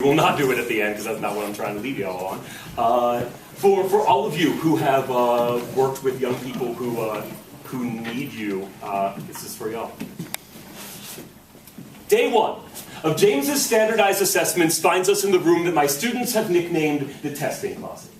will not do it at the end because that's not what I'm trying to leave y'all on. For all of you who have worked with young people who need you, this is for y'all. Day 1 of James's standardized assessments finds us in the room that my students have nicknamed the testing closet.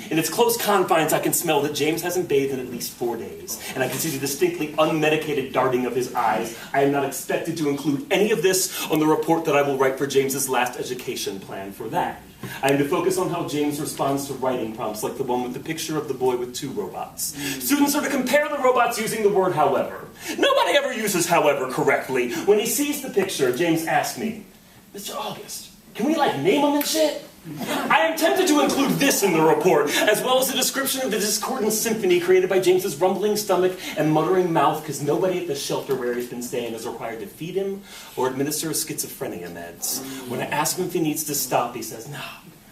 In its close confines, I can smell that James hasn't bathed in at least 4 days, and I can see the distinctly unmedicated darting of his eyes. I am not expected to include any of this on the report that I will write for James's last education plan for that. I am to focus on how James responds to writing prompts like the one with the picture of the boy with 2 robots. Students are to compare the robots using the word however. Nobody ever uses however correctly. When he sees the picture, James asks me, Mr. August, can we name them and shit? I am tempted to include this in the report, as well as a description of the discordant symphony created by James's rumbling stomach and muttering mouth, because nobody at the shelter where he's been staying is required to feed him or administer schizophrenia meds. When I ask him if he needs to stop, he says, no,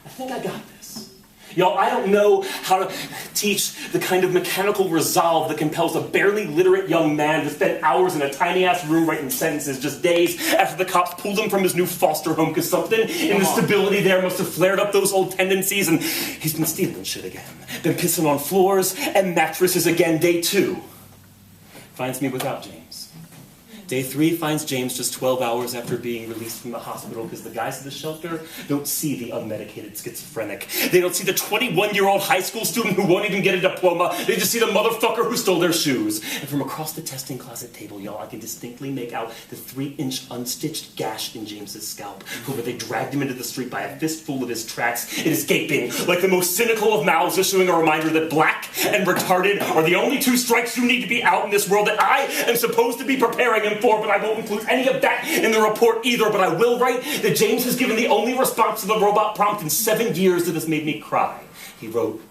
I think I got this. Y'all, I don't know how to teach the kind of mechanical resolve that compels a barely literate young man to spend hours in a tiny-ass room writing sentences just days after the cops pulled him from his new foster home because something in the stability there must have flared up those old tendencies, and he's been stealing shit again. Been pissing on floors and mattresses again. Day 2 finds me without James. Day 3 finds James just 12 hours after being released from the hospital because the guys at the shelter don't see the unmedicated schizophrenic. They don't see the 21-year-old high school student who won't even get a diploma. They just see the motherfucker who stole their shoes. And from across the testing closet table, y'all, I can distinctly make out the 3-inch unstitched gash in James's scalp, where they dragged him into the street by a fistful of his tracks. It is gaping, like the most cynical of mouths issuing a reminder that black and retarded are the only 2 strikes you need to be out in this world that I am supposed to be preparing him for, but I won't include any of that in the report either. But I will write that James has given the only response to the robot prompt in 7 years that has made me cry. He wrote,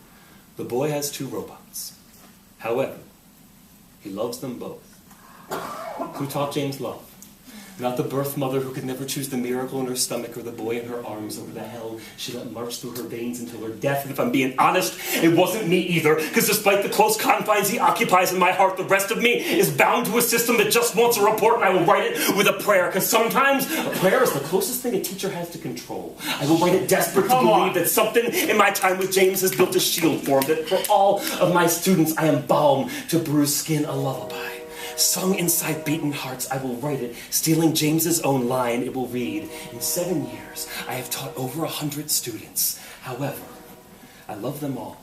the boy has 2 robots. However, he loves them both. Who taught James love? Not the birth mother who could never choose the miracle in her stomach or the boy in her arms or the hell she let march through her veins until her death. And if I'm being honest, it wasn't me either, because despite the close confines he occupies in my heart, the rest of me is bound to a system that just wants a report, and I will write it with a prayer, because sometimes a prayer is the closest thing a teacher has to control. I will write it desperate to believe that something in my time with James has built a shield for him, that for all of my students I am balm to bruised skin, a lullaby. Sung inside beaten hearts, I will write it, stealing James's own line. It will read, in 7 years, I have taught over 100 students. However, I love them all.